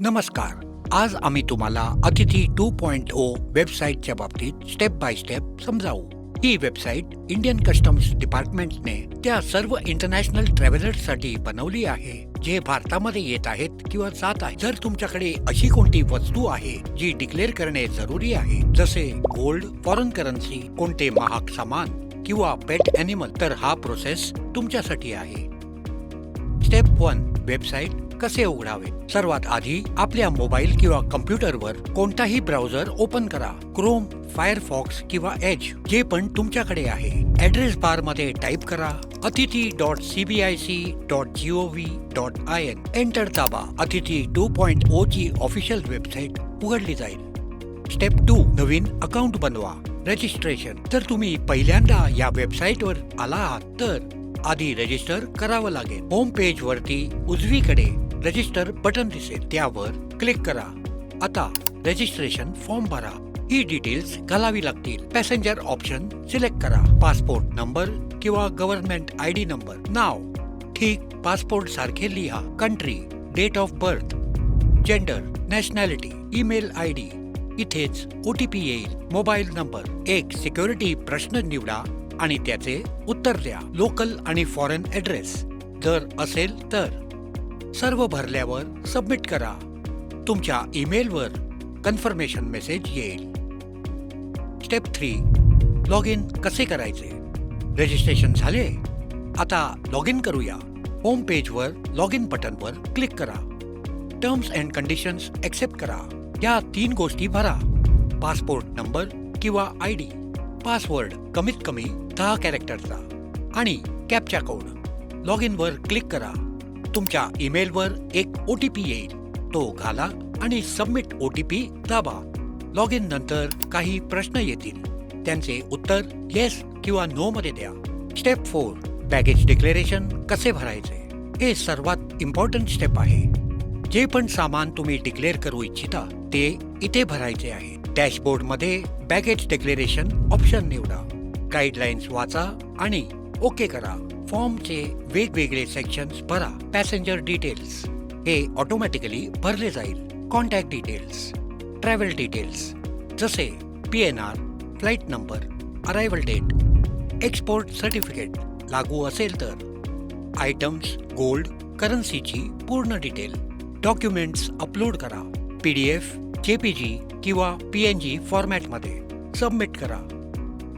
नमस्कार. आज आम्ही तुम्हाला अतिथी 2.0 वेबसाईटच्या बाबतीत स्टेप बाय स्टेप समजावू. ही वेबसाईट इंडियन कस्टम्स डिपार्टमेंटने त्या सर्व इंटरनॅशनल ट्रॅव्हलर्ससाठी बनवली आहे जे भारतामध्ये येत आहेत किंवा जात आहेत. जर तुमच्याकडे अशी कोणती वस्तू आहे जी डिक्लेअर करणे जरुरी आहे, जसे गोल्ड, फॉरेन करन्सी, कोणते महाग सामान किंवा पेट ॲनिमल, तर हा प्रोसेस तुमच्यासाठी आहे. स्टेप 1. वेबसाईट कसे उघडावे. सर्वात आधी आपल्या मोबाईल किंवा कम्प्युटरवर कोणताही ब्राउझर ओपन करा. क्रोम, फायरफॉक्स किंवा एज, जे पण तुमच्याकडे आहे. ॲड्रेस बार मध्ये टाईप करा atithi.cbic.gov.in. एंटर दाबा. अतिथी 2.0 ची ऑफिशियल वेबसाईट उघडली जाईल. स्टेप 2. नवीन अकाउंट बनवा. रजिस्ट्रेशन. जर तुम्ही पहिल्यांदा या वेबसाईटवर आला आहात तर आधी रजिस्टर करावं लागेल. होम पेज वरती उजवीकडे रजिस्टर बटन दिसेल, त्यावर क्लिक करा. आता रजिस्ट्रेशन फॉर्म भरा. ही डिटेल्स घालावी लागतील. पॅसेंजर ऑप्शन सिलेक्ट करा. पासपोर्ट नंबर किंवा गव्हर्नमेंट ID नंबर. नाव ठीक पासपोर्ट सारखे लिहा. Country, date of birth, gender, nationality, email ID. इथेच OTP येईल. Mobile number. एक सिक्युरिटी प्रश्न निवडा आणि त्याचे उत्तर द्या. लोकल आणि फॉरेन ॲड्रेस जर असेल तर. सर्व भरल्यावर सबमिट करा. तुमच्या ईमेलवर कन्फर्मेशन मेसेज येईल. स्टेप 3. लॉग इन कसे करायचे. रजिस्ट्रेशन झाले. आता लॉग इन करूया. होम पेजवर लॉग इन बटनवर क्लिक करा. टर्म्स अँड कंडिशन्स ॲक्सेप्ट करा. या 3 गोष्टी भरा. पासपोर्ट नंबर किंवा ID, पासवर्ड कमीत कमी 10 कॅरेक्टरचा आणि कॅप्चा कोड. लॉग इन वर क्लिक करा. तुमच्या ईमेलवर एक OTP येईल, तो घाला आणि सबमिट OTP दाबा. लॉग इन नंतर काही प्रश्न येतील, त्यांचे उत्तर येस किंवा नो मध्ये द्या. स्टेप 4. बॅगेज डिक्लेरेशन कसे भरायचे. हे सर्वात इम्पॉर्टंट स्टेप आहे. जे पण सामान तुम्ही डिक्लेअर करू इच्छिता ते इथे भरायचे आहे. डॅशबोर्डमध्ये बॅगेज डिक्लेरेशन ऑप्शन निवडा. गाईडलाईन्स वाचा आणि ओके करा. फॉर्मचे वेगवेगळे सेक्शन्स भरा. पॅसेंजर डिटेल्स हे ऑटोमॅटिकली भरले जाईल. कॉन्टॅक्ट डिटेल्स, ट्रॅव्हल डिटेल्स जसे PNR, flight number, arrival date, export certificate लागू असेल तर, आयटम्स, गोल्ड, करन्सीची पूर्ण डिटेल. डॉक्युमेंट्स अपलोड करा. PDF, JPG किंवा PNG फॉर्मॅटमध्ये सबमिट करा.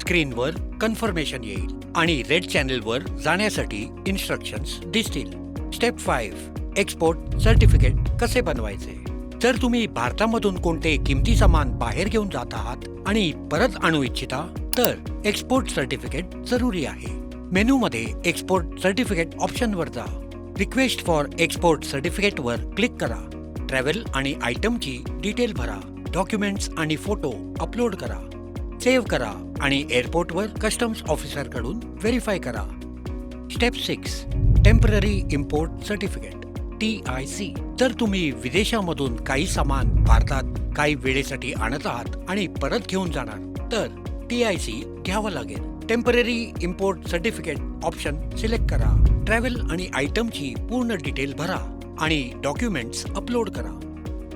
स्क्रीनवर कन्फर्मेशन येईल आणि रेड चॅनेलवर जाण्यासाठी इन्स्ट्रक्शन्स दिसतील. स्टेप 5. एक्सपोर्ट सर्टिफिकेट कसे बनवायचे. जर तुम्ही भारतामधून कोणते किमती सामान बाहेर घेऊन जात आहात आणि परत आणू इच्छिता तर एक्सपोर्ट सर्टिफिकेट जरुरी आहे. मेनूमध्ये एक्सपोर्ट सर्टिफिकेट ऑप्शनवर जा. रिक्वेस्ट फॉर एक्सपोर्ट सर्टिफिकेटवर क्लिक करा. ट्रॅव्हल आणि आयटमची डिटेल भरा. डॉक्युमेंट्स आणि फोटो अपलोड करा. सेव्ह करा आणि एअरपोर्टवर कस्टम्स ऑफिसरकडून व्हेरीफाय करा. Step 6. Temporary import certificate TIC. जर तुम्ही विदेशामधून काही सामान भारतात काही वेळेसाठी आणत आहात आणि परत घेऊन जाणार तर TIC घ्यावं लागेल. Temporary import certificate option select करा. ट्रॅव्हल आणि आयटमची पूर्ण डिटेल भरा आणि डॉक्युमेंट्स अपलोड करा.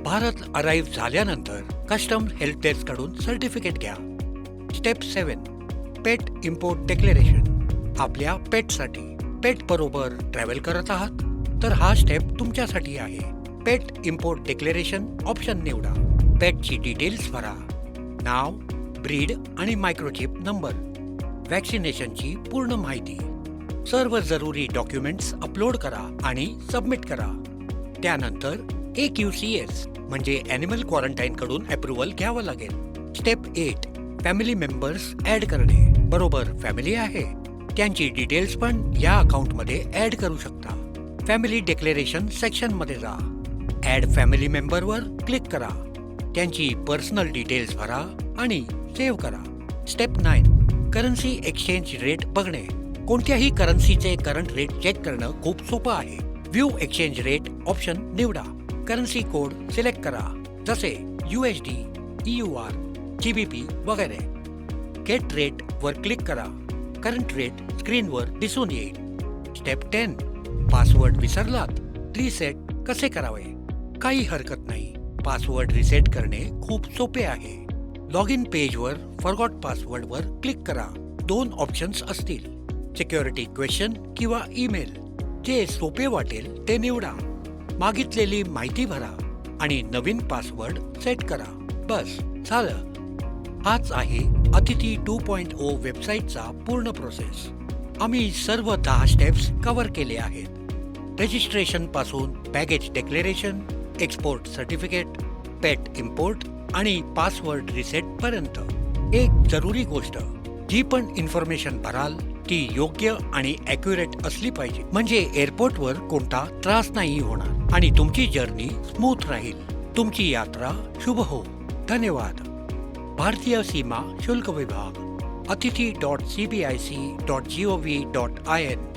भारत अराईव्ह झाल्यानंतर कस्टम्स हेल्प डेस्क कडून सर्टिफिकेट घ्या. स्टेप 7. पेट इम्पोर्ट डिक्लेरेशन. आपल्या पेटसाठी. पेट बरोबर ट्रॅव्हल करत आहात तर हा स्टेप तुमच्यासाठी आहे. पेट इम्पोर्ट डिक्लेरेशन ऑप्शन निवडा. पेटची डिटेल्स भरा. नाव, ब्रीड आणि मायक्रोचिप नंबर, व्हॅक्सिनेशनची पूर्ण माहिती. सर्व जरुरी डॉक्युमेंट्स अपलोड करा आणि सबमिट करा. त्यानंतर AQCS म्हणजे ॲनिमल क्वारंटाईन कडून अप्रुव्हल घ्यावं लागेल. स्टेप 8. फॅमिली मेंबर्स ॲड करणे. बरोबर फॅमिली आहे, त्यांची डिटेल्स पण या अकाउंटमध्ये ॲड करू शकता. फॅमिली डिक्लेरेशन सेक्शनमध्ये जा. ॲड फॅमिली मेंबरवर क्लिक करा. त्यांची पर्सनल डिटेल्स भरा आणि सेव्ह करा. स्टेप 9. करन्सी एक्सचेंज रेट बघणे. कोणत्याही करन्सीचे करंट रेट चेक करणं खूप सोपं आहे. व्ह्यू एक्सचेंज रेट ऑप्शन निवडा. करन्सी कोड सिलेक्ट करा जसे USD, EUR, GBP वगैरे. गेट रेट वर क्लिक करा. करंट रेट स्क्रीनवर दिसून येईल. स्टेप 10. पासवर्ड विसरलात रिसेट कसे करावे. काही हरकत नाही. पासवर्ड रिसेट करणे खूप सोपे आहे. लॉग इन पेजवर फॉरगॉट पासवर्डवर क्लिक करा. 2 ऑप्शन्स असतील, सिक्युरिटी क्वेश्चन किंवा ईमेल. जे सोपे वाटेल ते निवडा. मागितलेली माहिती भरा आणि नवीन पासवर्ड सेट करा. बस झालं. हाच आहे अतिथी 2.0 वेबसाईटचा पूर्ण प्रोसेस. आम्ही सर्व 10 स्टेप्स कव्हर केले आहेत. रजिस्ट्रेशन पासून बॅगेज डिक्लेरेशन, एक्सपोर्ट सर्टिफिकेट, पेट इम्पोर्ट आणि पासवर्ड रिसेट पर्यंत. एक जरुरी गोष्ट, जी पण इन्फॉर्मेशन भराल ती योग्य आणि ॲक्युरेट असली पाहिजे. म्हणजे एअरपोर्टवर कोणता त्रास नाही होणार आणि तुमची जर्नी स्मूथ राहील. तुमची यात्रा शुभ हो. धन्यवाद. भारतीय सीमा शुल्क विभाग, अतिथी.cbic.gov.in